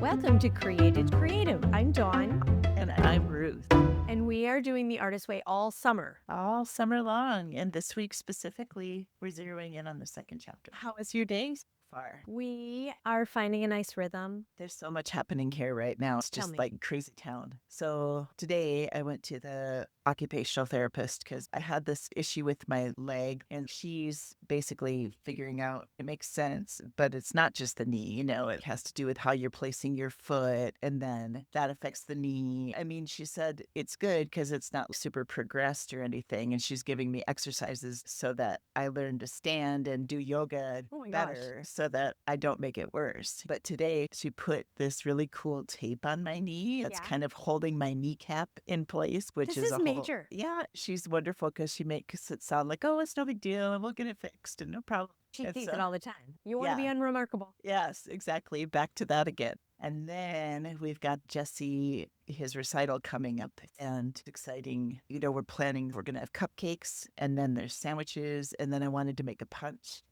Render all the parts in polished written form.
Welcome to Created Creative. I'm Dawn, And I'm Ruth. and we are doing the Artist Way all summer. All summer long. And this week specifically, we're zeroing in on the second chapter. How was your day? Far. We are finding a nice rhythm. There's so much happening here right now. It's Tell just me. like crazy town. So today I went to the occupational therapist because I had this issue with my leg, and she's basically figuring out it makes sense, but it's not just the knee, it has to do with how you're placing your foot, and then that affects the knee. I mean, she said it's good because it's not super progressed or anything, and she's giving me exercises so that I learn to stand and do yoga Oh my gosh. better so that I don't make it worse. But today she put this really cool tape on my knee. It's Yeah. kind of holding my kneecap in place, which This is is a whole, major. yeah, she's wonderful because she makes it sound like, oh, it's no big deal and we'll get it fixed and no problem. She And sees so- it all the time. You want to be Yeah. unremarkable. Yes, exactly. Back to that again. And then we've got Jesse, his recital coming up, and it's exciting. We're planning, we're going to have cupcakes, and then there's sandwiches, and then I wanted to make a punch.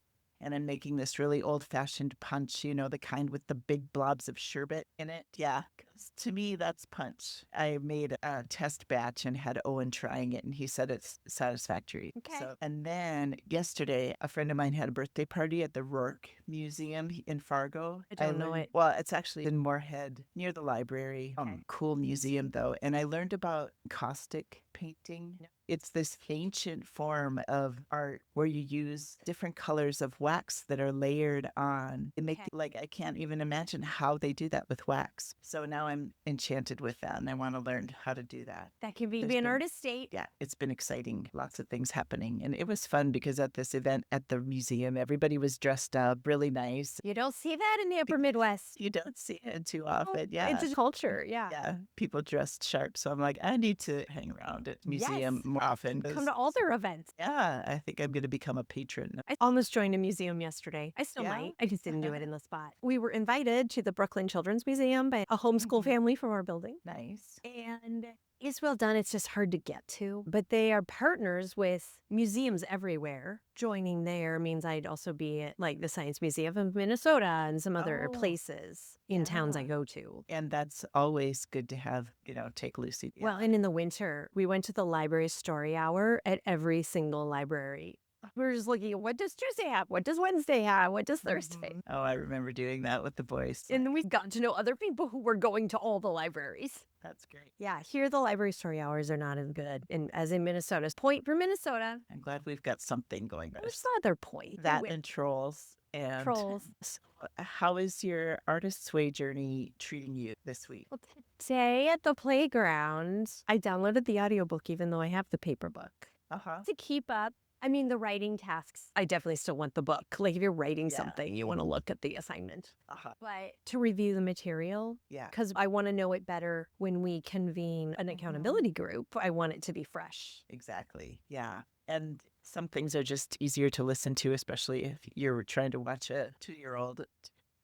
And I'm making this really old-fashioned punch, the kind with the big blobs of sherbet in it. Yeah, 'cause to me, that's punch. I made a test batch and had Owen trying it, and he said it's satisfactory. Okay. And then yesterday, a friend of mine had a birthday party at the Rourke Museum in Fargo. I don't know learned- it. Well, it's actually in Moorhead, near the library. Okay. Cool museum, though. And I learned about caustic painting. No. It's this ancient form of art where you use different colors of wax that are layered on. It make Okay. I can't even imagine how they do that with wax. So now I'm enchanted with that, and I want to learn how to do that. That can be There's an been- artist state. Yeah, it's been exciting. Lots of things happening. And it was fun because at this event at the museum, everybody was dressed up really nice. You don't see that in the upper Midwest. You don't see it too Oh, often. Yeah. It's a culture. Yeah. Yeah, people dressed sharp. So I'm like, I need to hang around at museum Yes. more often. 'cause- Come to all their events. Yeah, I think I'm going to become a patron. I almost joined a museum yesterday. I still Yeah? might. I just didn't do it in the spot. We were invited to the Brooklyn Children's Museum by a homeschool Mhm. family from our building. Nice. And it's well done. It's just hard to get to. But they are partners with museums everywhere. Joining there means I'd also be at like the Science Museum of Minnesota and some other Oh, places in towns I yeah. go to. And that's always good to have, take Lucy. Well, and in the winter, we went to the library story hour at every single library. We were just looking at what does Tuesday have? What does Wednesday have? What does Thursday? Mhm. Oh, I remember doing that with the boys. And then we've gotten to know other people who were going to all the libraries. That's great. Yeah, here the library story hours are not as good. And as in Minnesota's point for Minnesota, I'm glad we've got something going on. there's other point. That With and trolls. And trolls. So, how is your Artist's Way journey treating you this week? Well, today at the playground, I downloaded the audiobook even though I have the paper book. Uh-huh. To keep up, I mean, the writing tasks, I definitely still want the book. Like if you're writing Yeah. something, you want to look at the assignment. Uh-huh. But to review the material, Yeah. because I want to know it better when we convene an accountability group. I want it to be fresh. Exactly. Yeah. And some things are just easier to listen to, especially if you're trying to watch a 2-year-old.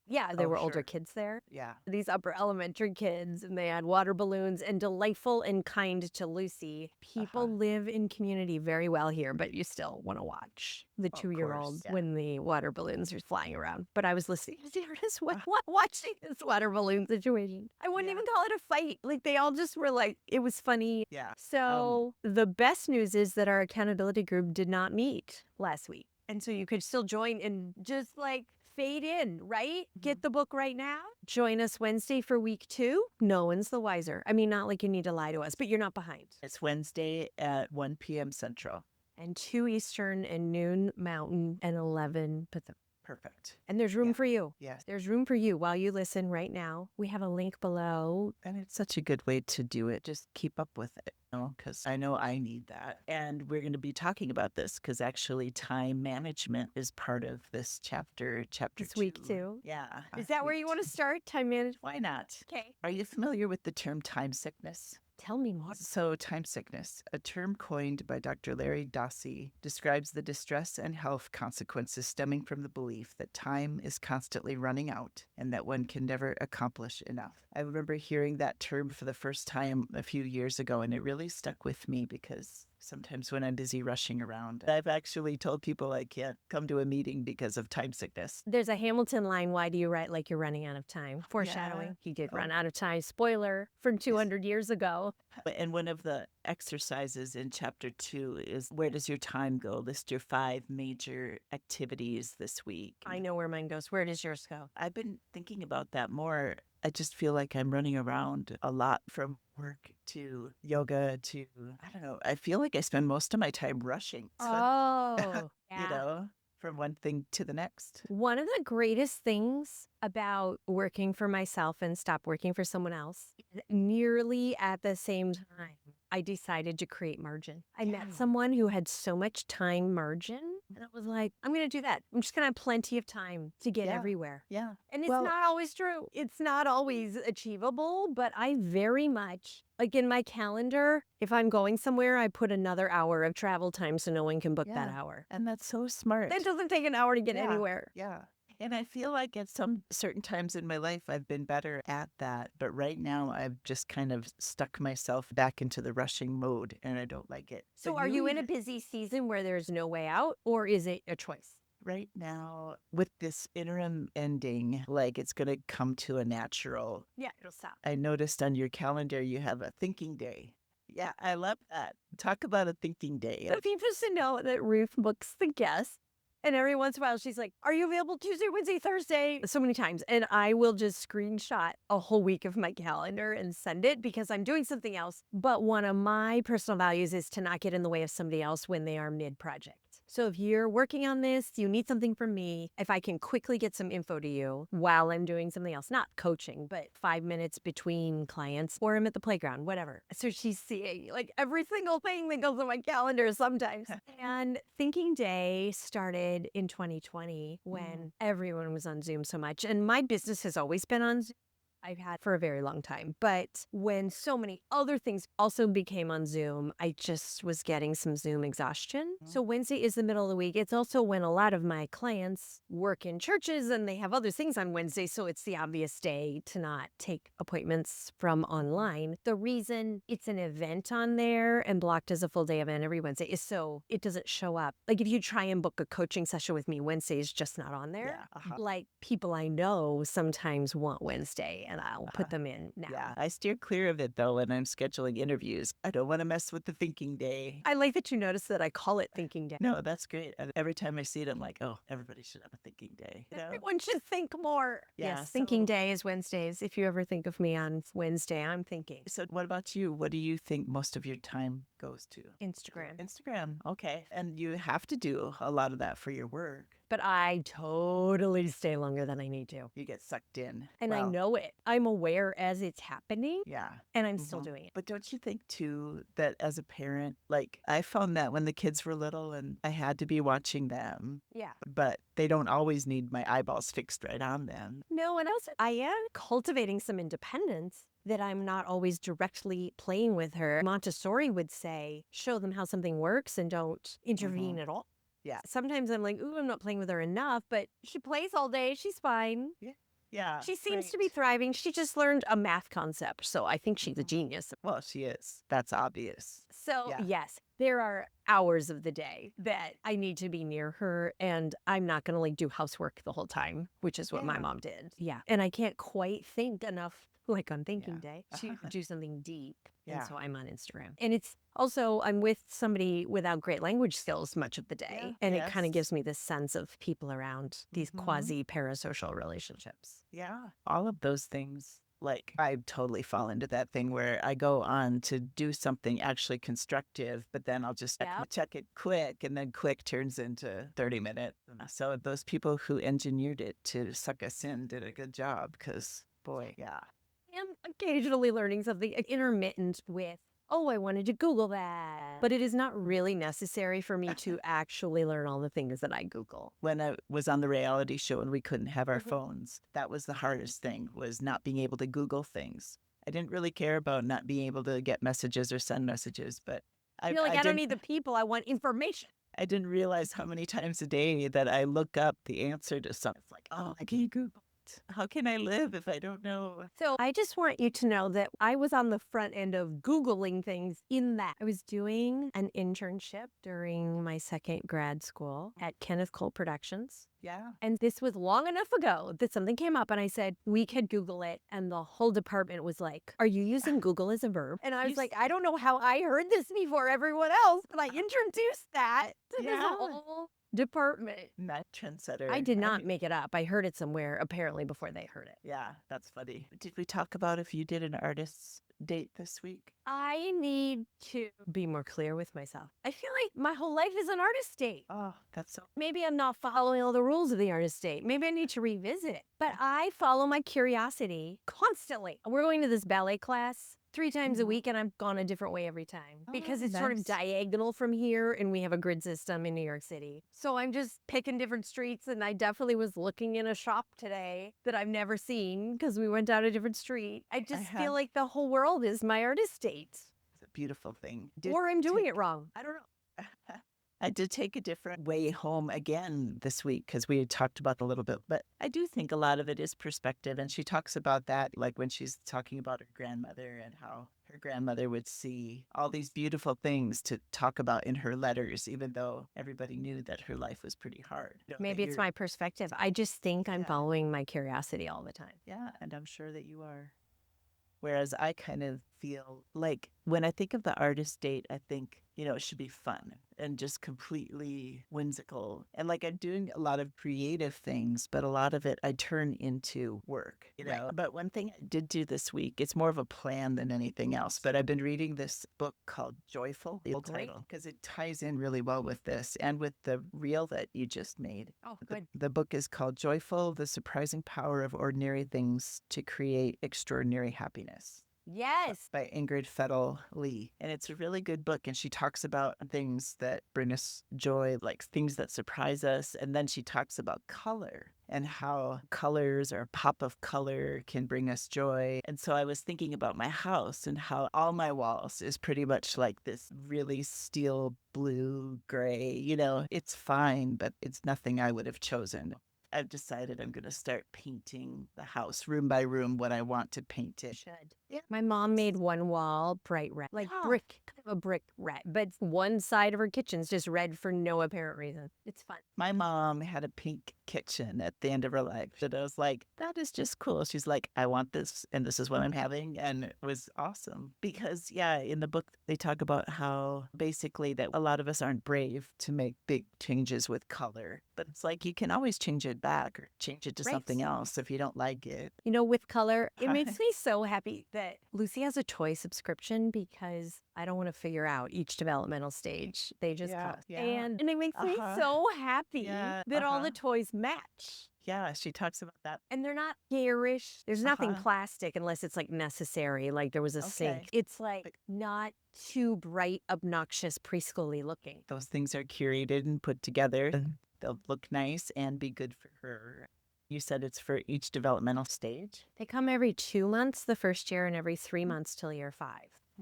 Yeah, there Oh, were older sure. kids there. Yeah. These upper elementary kids, and they had water balloons and delightful and kind to Lucy. People Uh-huh. live in community very well here, but you still want to watch the Of 2-year-old course, yeah. when the water balloons are flying around. But I was listening to the artist Uh-huh. watching this water balloon situation. I wouldn't Yeah. even call it a fight. Like they all just were like, it was funny. Yeah. So the best news is that our accountability group did not meet last week. And so you could still join and just like fade in, right? Get the book right now. Join us Wednesday for week 2. No one's the wiser. I mean, not like you need to lie to us, but you're not behind. It's Wednesday at 1 p.m. Central. And 2 Eastern and noon Mountain and 11 Pacific. Perfect. And there's room Yeah. for you. Yes. There's room for you while you listen right now. We have a link below. And it's such a good way to do it. Just keep up with it, because I know I need that. And we're going to be talking about this because actually time management is part of this chapter This week 2. too. Yeah. Is that where you want to start? Time management? Why not? Okay. Are you familiar with the term time sickness? Tell me more. So, time sickness, a term coined by Dr. Larry Dossey, describes the distress and health consequences stemming from the belief that time is constantly running out and that one can never accomplish enough. I remember hearing that term for the first time a few years ago, and it really stuck with me because sometimes when I'm busy rushing around. I've actually told people I can't come to a meeting because of time sickness. There's a Hamilton line, why do you write like you're running out of time? Foreshadowing. Yeah. He did Oh. run out of time. Spoiler from 200 years ago. And one of the exercises in chapter 2 is where does your time go? List your 5 major activities this week. I know where mine goes. Where does yours go? I've been thinking about that more. I just feel like I'm running around a lot from work to yoga to, I don't know, I feel like I spend most of my time rushing. Oh, You yeah. know, from one thing to the next. One of the greatest things about working for myself and stop working for someone else, nearly at the same time, I decided to create margin. I met Yeah. someone who had so much time margin, and it was like, I'm going to do that. I'm just going to have plenty of time to get Yeah. everywhere. Yeah. And it's Well- not always true. It's not always achievable, but I very much, like in my calendar, if I'm going somewhere, I put another hour of travel time so no one can book that Yeah. hour. And that's so smart. That doesn't take an hour to get Yeah. anywhere. Yeah. And I feel like at some certain times in my life, I've been better at that. But right now, I've just kind of stuck myself back into the rushing mode and I don't like it. So But are you in a even- busy season where there's no way out, or is it a choice? Right now, with this interim ending, like it's going to come to a natural. Yeah, it'll stop. I noticed on your calendar, you have a thinking day. Yeah, I love that. Talk about a thinking day. So people should know that Ruth books the guests. And every once in a while, she's like, are you available Tuesday, Wednesday, Thursday? So many times. And I will just screenshot a whole week of my calendar and send it because I'm doing something else. But one of my personal values is to not get in the way of somebody else when they are mid-project. So if you're working on this, you need something from me, if I can quickly get some info to you while I'm doing something else, not coaching, but 5 minutes between clients or I'm at the playground, whatever. So she's seeing like every single thing that goes on my calendar sometimes. And Thinking Day started in 2020 when everyone was on Zoom so much. And my business has always been on Zoom. I've had for a very long time. But when so many other things also became on Zoom, I just was getting some Zoom exhaustion. So Wednesday is the middle of the week. It's also when a lot of my clients work in churches and they have other things on Wednesday. So it's the obvious day to not take appointments from online. The reason it's an event on there and blocked as a full day event every Wednesday is so it doesn't show up. Like if you try and book a coaching session with me, Wednesday is just not on there. Yeah. Like people I know sometimes want Wednesday and I'll put them in now. Yeah, I steer clear of it though when I'm scheduling interviews. I don't want to mess with the thinking day. I like that you noticed that I call it Thinking Day. No, that's great. And every time I see it, I'm like, oh, everybody should have a thinking day. You know? Everyone should think more. Yeah, Yes, Thinking so- Day is Wednesdays. If you ever think of me on Wednesday, I'm thinking. So, what about you? What do you think most of your time goes to? Instagram. Instagram. Okay. And you have to do a lot of that for your work. But I totally stay longer than I need to. You get sucked in. And I Well, know it. I'm aware as it's happening Yeah. and I'm still Mhm. doing it. But don't you think too that as a parent, like I found that when the kids were little and I had to be watching them, Yeah. but they don't always need my eyeballs fixed right on them. No, and also I am cultivating some independence that I'm not always directly playing with her. Montessori would say, show them how something works and don't intervene at all. Yeah. Sometimes I'm like, ooh, I'm not playing with her enough, but she plays all day. She's fine. Yeah. She seems to be thriving. She just learned a math concept. So I think she's a genius. Well, she is. That's obvious. So, Yeah. yes, there are hours of the day that I need to be near her, and I'm not going to like do housework the whole time, which is what my Yeah. mom did. Yeah. And I can't quite think enough, like on Thinking Yeah. Day, to do something deep. Yeah. And so I'm on Instagram. And it's also, I'm with somebody without great language skills much of the day. Yeah. And it kind of Yes. gives me this sense of people around these Mhm. quasi parasocial relationships. Yeah. All of those things. Like, I totally fall into that thing where I go on to do something actually constructive, but then I'll just Yep. check it quick, and then quick turns into 30 minutes. So, those people who engineered it to suck us in did a good job because, boy, yeah. I'm occasionally learning something intermittent with, oh, I wanted to Google that. But it is not really necessary for me to actually learn all the things that I Google. When I was on the reality show and we couldn't have our Mhm. phones, that was the hardest thing, was not being able to Google things. I didn't really care about not being able to get messages or send messages, but I feel like I don't didn't- need the people. I want information. I didn't realize how many times a day that I look up the answer to something. It's like, oh, I can't Google. How can I live if I don't know? So I just want you to know that I was on the front end of Googling things in that. I was doing an internship during my second grad school at Kenneth Cole Productions. Yeah. And this was long enough ago that something came up and I said, we could Google it. And the whole department was like, are you using Google as a verb? And I was like, I don't know how I heard this before everyone else, but I introduced that to this whole department. Not trendsetter. I did not make it up. I heard it somewhere apparently before they heard it. Yeah, that's funny. Did we talk about if you did an artist's date this week? I need to be more clear with myself. I feel like my whole life is an artist date. Oh, that's so. Maybe I'm not following all the rules of the artist date. Maybe I need to revisit. But I follow my curiosity constantly. We're going to this ballet class 3 times a week, and I've gone a different way every time because it's sort of diagonal from here, and we have a grid system in New York City. So I'm just picking different streets, and I definitely was looking in a shop today that I've never seen because we went down a different street. I just feel like the whole world is my artist date. It's a beautiful thing. Or I'm doing it wrong. I don't know. I did take a different way home again this week because we had talked about a little bit, but I do think a lot of it is perspective. And she talks about that, like when she's talking about her grandmother and how her grandmother would see all these beautiful things to talk about in her letters, even though everybody knew that her life was pretty hard. Maybe it's my perspective. I just think I'm following my curiosity all the time. Yeah, and I'm sure that you are. Whereas I kind of feel like when I think of the artist date, I think, it should be fun and just completely whimsical. And like I'm doing a lot of creative things, but a lot of it I turn into work, Right. But one thing I did do this week, it's more of a plan than anything else, but I've been reading this book called Joyful, the title, because it ties in really well with this and with the reel that you just made. Oh, good. The book is called Joyful, The Surprising Power of Ordinary Things to Create Extraordinary Happiness. Yes. By Ingrid Fettel Lee. And it's a really good book. And she talks about things that bring us joy, like things that surprise us. And then she talks about color and how colors or a pop of color can bring us joy. And so I was thinking about my house and how all my walls is pretty much like this really steel blue gray. It's fine, but it's nothing I would have chosen. I've decided I'm going to start painting the house room by room what I want to paint it. Should. Yeah. My mom made one wall bright red, like brick, kind of a brick red, but one side of her kitchen's just red for no apparent reason. It's fun. My mom had a pink kitchen at the end of her life. And I was like, that is just cool. She's like, I want this, and this is what I'm having. And it was awesome because, in the book, they talk about how basically that a lot of us aren't brave to make big changes with color. But it's like you can always change it back or change it to something else if you don't like it. With color, it makes me so happy that Lucy has a toy subscription because I don't want to figure out each developmental stage. They just come. And it makes me so happy that all the toys match. Yeah, she talks about that. And they're not garish. There's nothing plastic unless it's like necessary. Like there was a sink. It's like not too bright, obnoxious, preschooly looking. Those things are curated and put together. They'll look nice and be good for her. You said it's for each developmental stage? They come every 2 months the first year and every 3 months till year 5.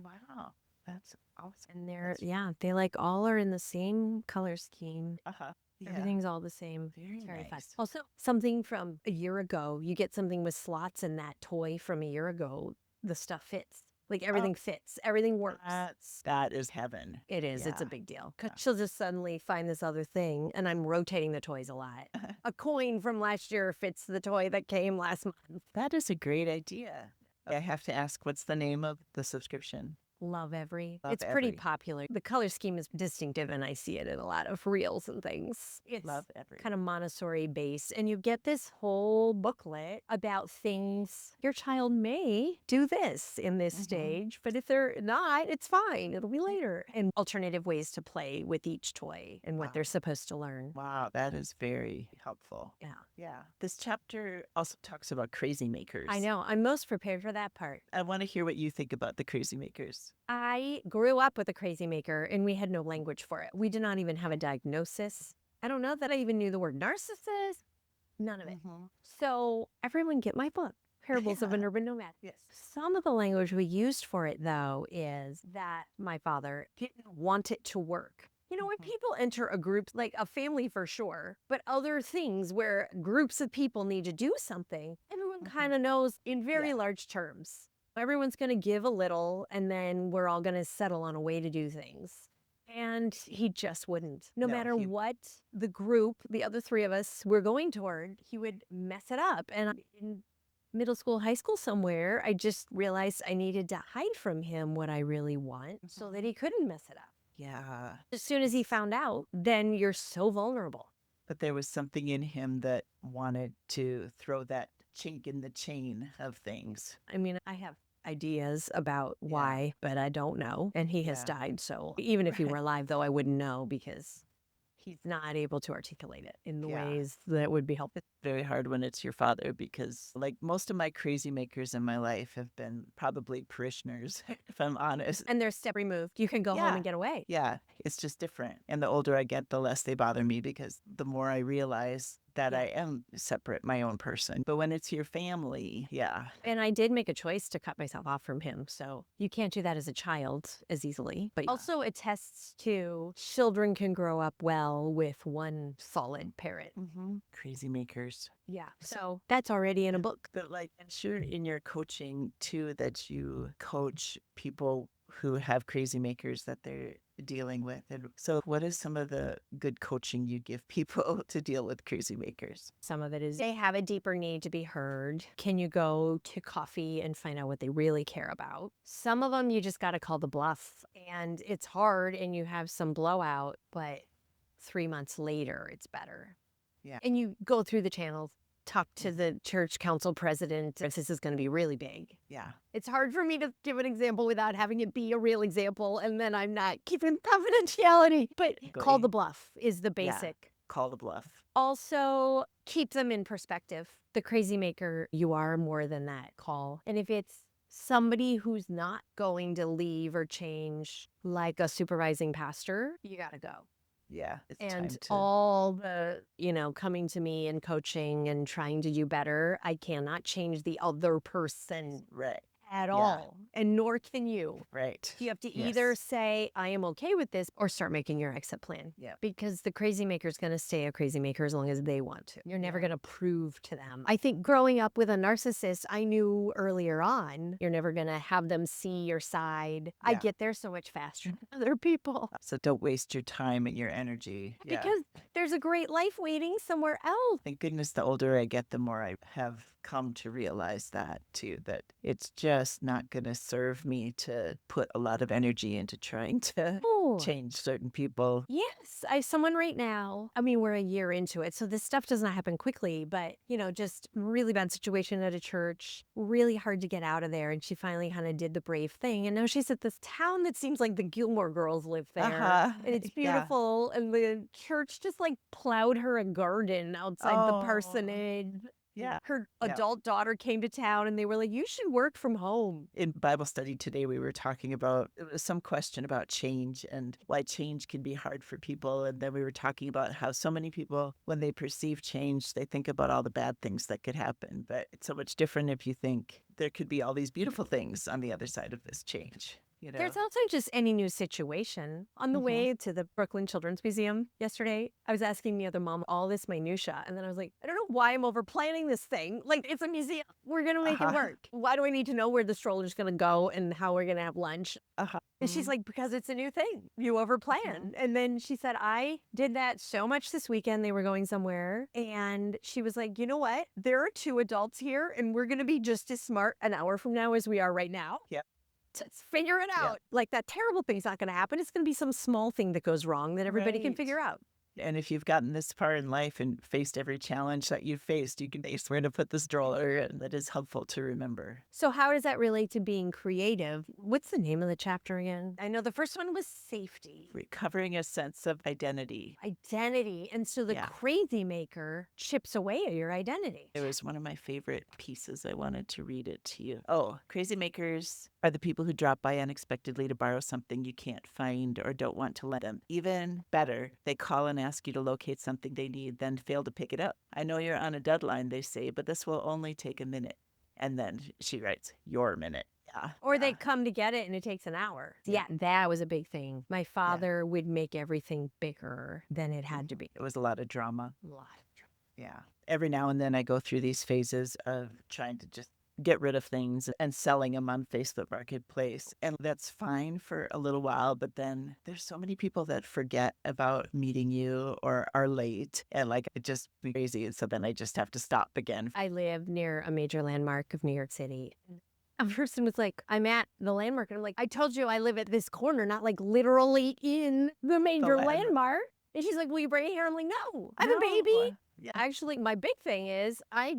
Wow, that's awesome. And they like all are in the same color scheme. Yeah. Everything's all the same. Very Very nice. fun. Also, something from a year ago, you get something with slots in that toy from a year ago, the stuff fits. Like everything fits. Everything works. That is heaven. It is. It's a big deal. Because she'll just suddenly find this other thing, and I'm rotating the toys a lot. A coin from last year fits the toy that came last month. That is a great idea. I have to ask, what's the name of the subscription? Love Every. It's pretty popular. The color scheme is distinctive, and I see it in a lot of reels and things. It's Love Every. kind of Montessori based, and you get this whole booklet about things your child may do this in this stage, but if they're not, it's fine. It'll be later. And alternative ways to play with each toy and what they're supposed to learn. Wow, that is very helpful. Yeah. This chapter also talks about crazy makers. I know. I'm most prepared for that part. I want to hear what you think about the crazy makers. I grew up with a crazy maker and we had no language for it. We did not even have a diagnosis. I don't know that I even knew the word narcissist. None of it. So everyone get my book, Parables of an Urban Nomad. Yes. Some of the language we used for it, though, is that my father didn't want it to work. You know, when people enter a group, like a family for sure, but other things where groups of people need to do something, everyone kind of knows in very large terms. Everyone's going to give a little, and then we're all going to settle on a way to do things. And he just wouldn't. No matter what the group, the other three of us were going toward, he would mess it up. And in middle school, high school somewhere, I just realized I needed to hide from him what I really want so that he couldn't mess it up. Yeah. As soon as he found out, then you're so vulnerable. But there was something in him that wanted to throw that chink in the chain of things. I mean, I have ideas about why, but I don't know. And he has died. So even if he were alive, though, I wouldn't know because he's not able to articulate it in the ways that would be helpful. It's very hard when it's your father because, like, most of my crazy makers in my life have been probably parishioners, if I'm honest. And they're a step removed. You can go home and get away. Yeah, it's just different. And the older I get, the less they bother me because the more I realize that I am separate, my own person. But when it's your family, And I did make a choice to cut myself off from him. So you can't do that as a child as easily. But also attests to children can grow up well with one solid parent. Crazy makers. Yeah. So that's already in a book. But like, I'm sure in your coaching too, that you coach people who have crazy makers that they're dealing with. And so what is some of the good coaching you give people to deal with crazy makers? Some of it is they have a deeper need to be heard. Can you go to coffee and find out what they really care about? Some of them you just got to call the bluff, and it's hard and you have some blowout, but 3 months later it's better. Yeah. And you go through the channels, talk to the church council president. This is going to be really big. Yeah. It's hard for me to give an example without having it be a real example, and then I'm not keeping confidentiality. But call the bluff is the basic. Call the bluff. Also, keep them in perspective. The crazy maker, you are more than that call. And if it's somebody who's not going to leave or change, like a supervising pastor, you got to go. Yeah. It's And time to... all the, coming to me and coaching and trying to do better, I cannot change the other person at all. And nor can you. Right. You have to either say, I am okay with this, or start making your exit plan. Yeah. Because the crazy maker is going to stay a crazy maker as long as they want to. You're never going to prove to them. I think growing up with a narcissist, I knew earlier on, you're never going to have them see your side. I get there so much faster than other people. So don't waste your time and your energy. Because there's a great life waiting somewhere else. Thank goodness the older I get, the more I have come to realize that too, that it's just not going to serve me to put a lot of energy into trying to change certain people. Yes. I have someone right now, we're a year into it, so this stuff does not happen quickly, but, just really bad situation at a church, really hard to get out of there. And she finally kind of did the brave thing. And now she's at this town that seems like the Gilmore Girls live there. And it's beautiful. And the church just like plowed her a garden outside the parsonage. Yeah. Her adult daughter came to town and they were like, you should work from home. In Bible study today, we were talking about some question about change and why change can be hard for people. And then we were talking about how so many people, when they perceive change, they think about all the bad things that could happen. But it's so much different if you think there could be all these beautiful things on the other side of this change. There's also just any new situation. On the way to the Brooklyn Children's Museum yesterday, I was asking the other mom all this minutia. And then I was like, I don't know why I'm over planning this thing. Like, it's a museum. We're going to make it work. Why do I need to know where the stroller's going to go and how we're going to have lunch? And she's like, because it's a new thing. You overplan. And then she said, I did that so much this weekend. They were going somewhere. And she was like, you know what? There are 2 adults here and we're going to be just as smart an hour from now as we are right now. Yeah. Let's figure it out. Like, that terrible thing's not going to happen. It's going to be some small thing that goes wrong that everybody can figure out. And if you've gotten this far in life and faced every challenge that you've faced, you can face where to put the stroller, and that is helpful to remember. So how does that relate to being creative? What's the name of the chapter again? I know the first one was safety. Recovering a sense of identity. Identity. And so the crazy maker chips away at your identity. It was one of my favorite pieces. I wanted to read it to you. Oh, crazy makers are the people who drop by unexpectedly to borrow something you can't find or don't want to lend them. Even better, they call and ask you to locate something they need, then fail to pick it up. I know you're on a deadline, they say, but this will only take a minute. And then she writes, your minute. Or they come to get it and it takes an hour. Yeah, that was a big thing. My father would make everything bigger than it had to be. It was a lot of drama. A lot of trouble. Yeah. Every now and then I go through these phases of trying to just get rid of things and selling them on Facebook Marketplace. And that's fine for a little while, but then there's so many people that forget about meeting you or are late. And like it just be crazy. And so then I just have to stop again. I live near a major landmark of New York City. A person was like, I'm at the landmark. And I'm like, I told you I live at this corner, not like literally in the major landmark. And she's like, will you bring it here? I'm like, no, I have a baby. Yeah. Actually, my big thing is I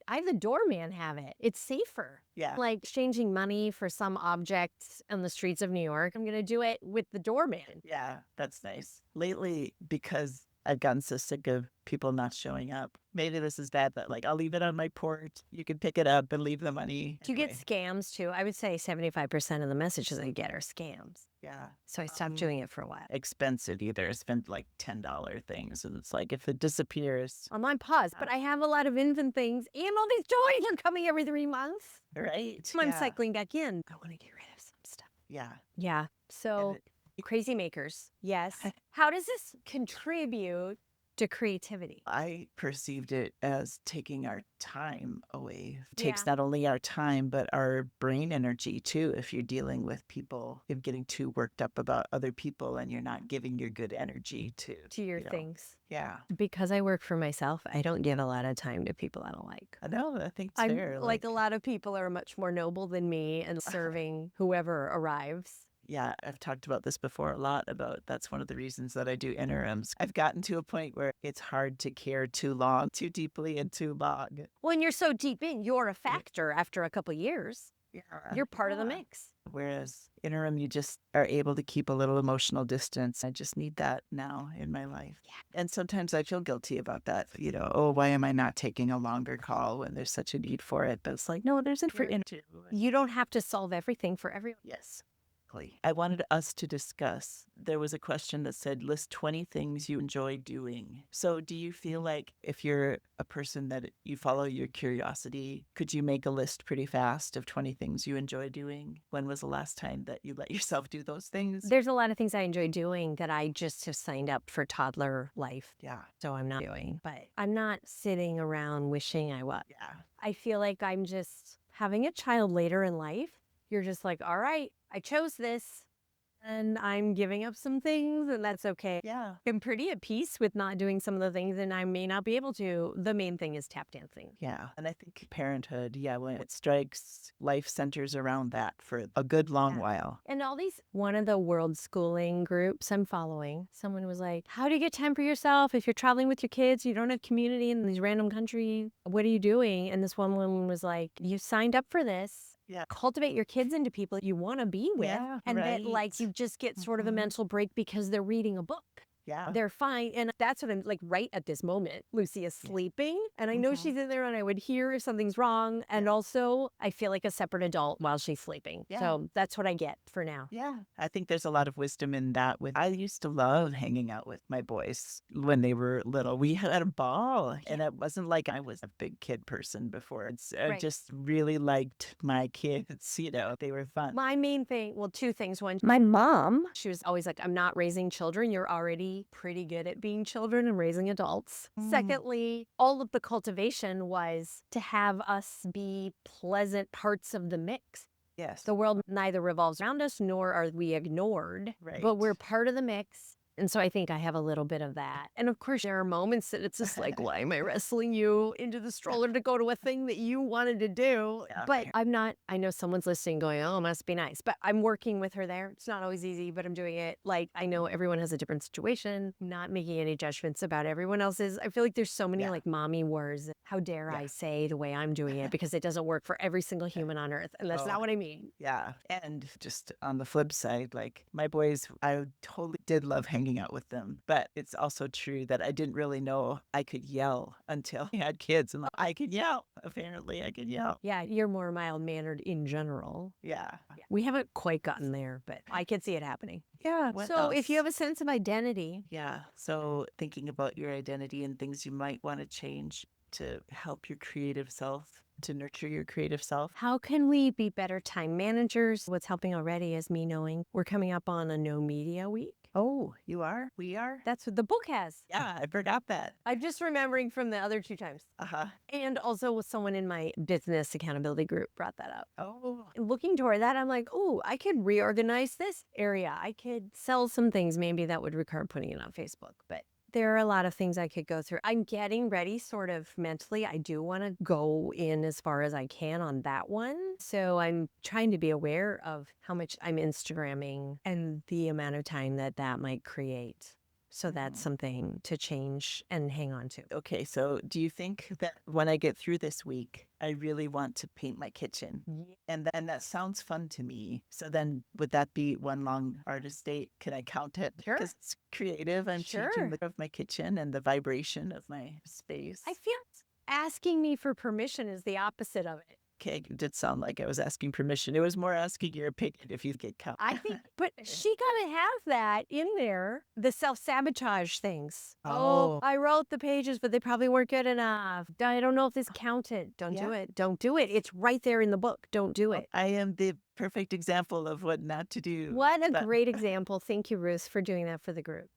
have the doorman have it. It's safer. Yeah. Like exchanging money for some object on the streets of New York. I'm going to do it with the doorman. Yeah, that's nice. Lately, because I've gotten so sick of people not showing up. Maybe this is bad, but like I'll leave it on my porch. You can pick it up and leave the money. Do you get scams too? I would say 75% of the messages I get are scams. Yeah. So I stopped doing it for a while. Expensive either. I spent like $10 things. And it's like if it disappears. I'm on pause, but I have a lot of infant things and all these toys are coming every 3 months. Right. I'm cycling back in. I want to get rid of some stuff. Yeah. Yeah. So crazy makers. Yes. How does this contribute to creativity? I perceived it as taking our time away. It takes not only our time, but our brain energy too. If you're dealing with people, if getting too worked up about other people and you're not giving your good energy to your things. Yeah. Because I work for myself, I don't give a lot of time to people I don't like. I know. I think it's fair. Like a lot of people are much more noble than me and serving whoever arrives. Yeah, I've talked about this before a lot about that's one of the reasons that I do interims. I've gotten to a point where it's hard to care too long, too deeply and too long. When you're so deep in, you're a factor after a couple years. Yeah. You're part of the mix. Whereas interim, you just are able to keep a little emotional distance. I just need that now in my life. Yeah. And sometimes I feel guilty about that. You know, oh, why am I not taking a longer call when there's such a need for it? But it's like, no, there's it for interim. You don't have to solve everything for everyone. Yes. I wanted us to discuss, there was a question that said, list 20 things you enjoy doing. So do you feel like if you're a person that you follow your curiosity, could you make a list pretty fast of 20 things you enjoy doing? When was the last time that you let yourself do those things? There's a lot of things I enjoy doing that I just have signed up for toddler life. Yeah. So I'm not doing, but I'm not sitting around wishing I was. Yeah. I feel like I'm just having a child later in life. You're just like, all right, I chose this and I'm giving up some things and that's okay. Yeah. I'm pretty at peace with not doing some of the things and I may not be able to. The main thing is tap dancing. Yeah. And I think parenthood, when it strikes, life centers around that for a good long while. And all these, one of the world schooling groups I'm following, someone was like, how do you get time for yourself? If you're traveling with your kids, you don't have community in these random countries, what are you doing? And this one woman was like, you signed up for this. Yeah. Cultivate your kids into people you want to be with. Yeah, and that like you just get sort of a mental break because they're reading a book. Yeah. They're fine. And that's what I'm like right at this moment. Lucy is sleeping and I know she's in there and I would hear if something's wrong. And also I feel like a separate adult while she's sleeping. Yeah. So that's what I get for now. Yeah. I think there's a lot of wisdom in that. I used to love hanging out with my boys when they were little. We had a ball and it wasn't like I was a big kid person before. I just really liked my kids. They were fun. My main thing, well, two things. One, my mom, she was always like, I'm not raising children. You're already pretty good at being children and raising adults. Secondly, all of the cultivation was to have us be pleasant parts of the mix. Yes. The world neither revolves around us nor are we ignored, but we're part of the mix. And so I think I have a little bit of that. And of course, there are moments that it's just like, why am I wrestling you into the stroller to go to a thing that you wanted to do? Yeah. But I'm not, I know someone's listening going, oh, must be nice. But I'm working with her there. It's not always easy, but I'm doing it. Like, I know everyone has a different situation, not making any judgments about everyone else's. I feel like there's so many like mommy words. How dare I say the way I'm doing it because it doesn't work for every single human on earth. And that's not what I mean. Yeah. And just on the flip side, like my boys, I totally did love hanging out with them. But it's also true that I didn't really know I could yell until I had kids. And I could yell. Apparently, I could yell. Yeah, you're more mild-mannered in general. Yeah. We haven't quite gotten there, but I can see it happening. Yeah. So if you have a sense of identity. Yeah. So thinking about your identity and things you might want to change to help your creative self to nurture your creative self. How can we be better time managers? What's helping already is me knowing we're coming up on a no media week. Oh, you are? We are? That's what the book has. Yeah, I forgot that. I'm just remembering from the other 2 times. Uh-huh. And also with someone in my business accountability group brought that up. Oh, Looking toward that, I'm like, oh, I could reorganize this area. I could sell some things. Maybe that would require putting it on Facebook. But there are a lot of things I could go through. I'm getting ready sort of mentally. I do want to go in as far as I can on that one. So I'm trying to be aware of how much I'm Instagramming and the amount of time that that might create. So that's something to change and hang on to. okay. So do you think that when I get through this week, I really want to paint my kitchen? And that sounds fun to me. So then would that be one long artist date? Can I count it? Sure. Because it's creative. I'm Sure. changing the of my kitchen and the vibration of my space. I feel asking me for permission is the opposite of it. Okay, it did sound like I was asking permission. It was more asking your opinion if you get count. I think, but she gotta have that in there. The self-sabotage things. Oh. I wrote the pages, but they probably weren't good enough. I don't know if this counted. Don't do Yeah. it. Don't do it. It's right there in the book. Don't do it. I am the perfect example of what not to do. What a But great example. Thank you, Ruth, for doing that for the group.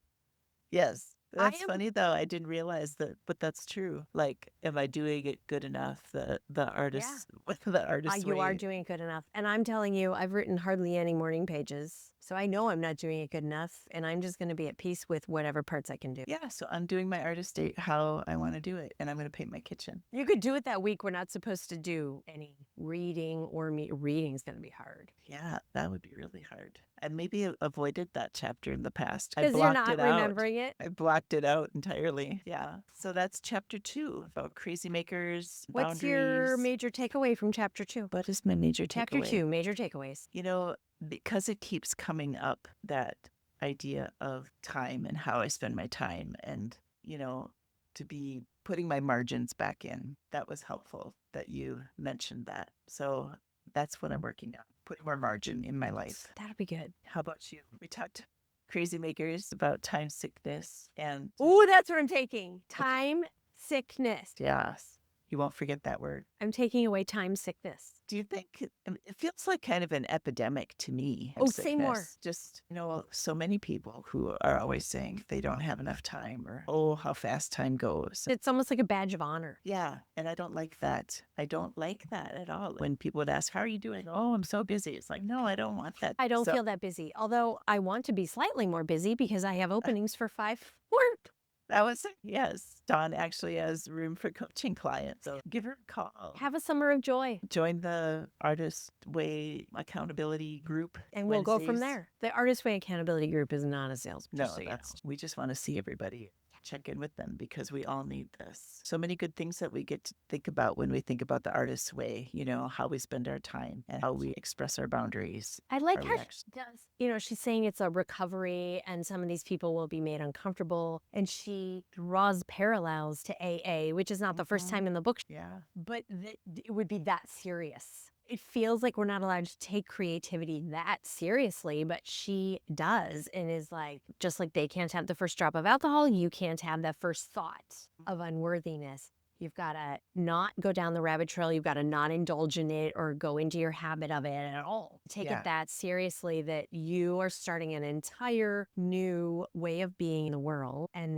yes, that's am- funny though. I didn't realize that, but that's true. Like, am I doing it good enough? The artist with the artist You are way. doing good enough. And I'm telling you, I've written hardly any morning pages. So I know I'm not doing it good enough. And I'm just going to be at peace with whatever parts I can do. Yeah, so I'm doing my artist date how I want to do it, and I'm going to paint my kitchen. You could do it that week. We're not supposed to do any reading or reading's going to be hard. Yeah, that would be really hard. I maybe avoided that chapter in the past. I Because you're blocked not it out. remembering it. I blocked it out entirely. Yeah. So that's chapter 2 about crazy makers, What's your boundaries. major takeaway from chapter 2? What is my major Chapter takeaway? 2, major takeaways. You know, because it keeps coming up, that idea of time and how I spend my time, and, you know, to be putting my margins back in. That was helpful that you mentioned that. So that's what I'm working on, putting more margin in my life. That'll be good. How about you? We talked crazy makers about time sickness and Oh, that's what I'm taking. Time sickness. yes, you won't forget that word. I'm taking away time sickness. Do you think it feels like kind of an epidemic to me? of Oh, say more. sickness. Just, you know, so many people who are always saying they don't have enough time, or, oh, how fast time goes. It's almost like a badge of honor. Yeah. And I don't like that. I don't like that at all. When people would ask, how are you doing? Oh, I'm so busy. It's like, no, I don't want that. I don't So- feel that busy. Although I want to be slightly more busy because I have openings for 5 work. That was, yes. Dawn actually has room for coaching clients. So give her a call. Have a summer of joy. Join the Artist Way accountability group. And we'll go from Wednesdays. there. The Artist Way Accountability Group is not a sales pitch, No, so you know. we just want to see everybody, check in with them, because we all need this. So many good things that we get to think about when we think about the Artist's Way, you know, how we spend our time and how we express our boundaries. I like our how she reactions. does. You know, she's saying it's a recovery and some of these people will be made uncomfortable. And she draws parallels to AA, which is not the first Mhm. time in the book, Yeah. but it would be that serious. It feels like we're not allowed to take creativity that seriously, but she does, and is like, just like they can't have the first drop of alcohol, you can't have that first thought of unworthiness. You've got to not go down the rabbit trail. You've got to not indulge in it or go into your habit of it at all. Take Yeah. it that seriously, that you are starting an entire new way of being in the world. And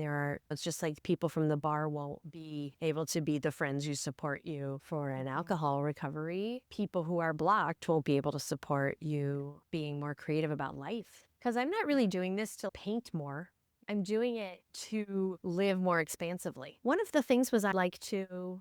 it's just like people from the bar won't be able to be the friends who support you for an alcohol recovery. People who are blocked won't be able to support you being more creative about life. Because I'm not really doing this to paint more. I'm doing it to live more expansively. One of the things was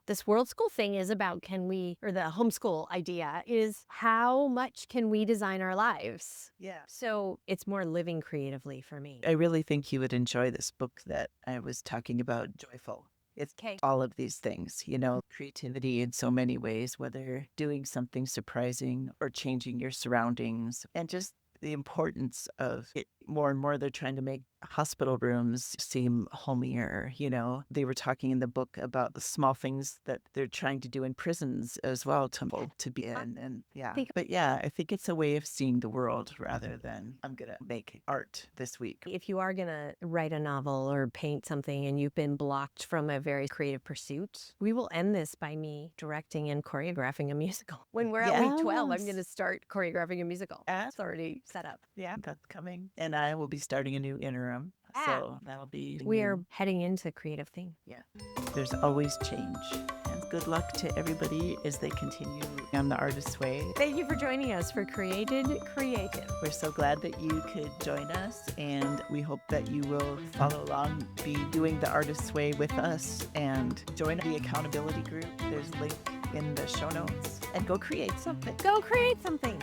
this world school thing is about or the homeschool idea is how much can we design our lives? Yeah. So it's more living creatively for me. I really think you would enjoy this book that I was talking about, Joyful. It's 'Kay. all of these things, you know, creativity in so many ways, whether doing something surprising or changing your surroundings, and just the importance of it More and more, they're trying to make hospital rooms seem homier. They were talking in the book about the small things that they're trying to do in prisons as well to be in. And but I think it's a way of seeing the world rather than I'm going to make art this week. If you are going to write a novel or paint something and you've been blocked from a very creative pursuit, we will end this by me directing and choreographing a musical. When we're at week 12, I'm going to start choreographing a musical. It's already set up. Yeah, that's coming. And I will be starting a new interim. So that'll be We're heading into creative thing. Yeah. There's always change. And good luck to everybody as they continue on the artist's way. Thank you for joining us for Created Creative. We're so glad that you could join us, and we hope that you will follow along, be doing the artist's way with us, and join the accountability group. There's a link in the show notes, and go create something. Go create something.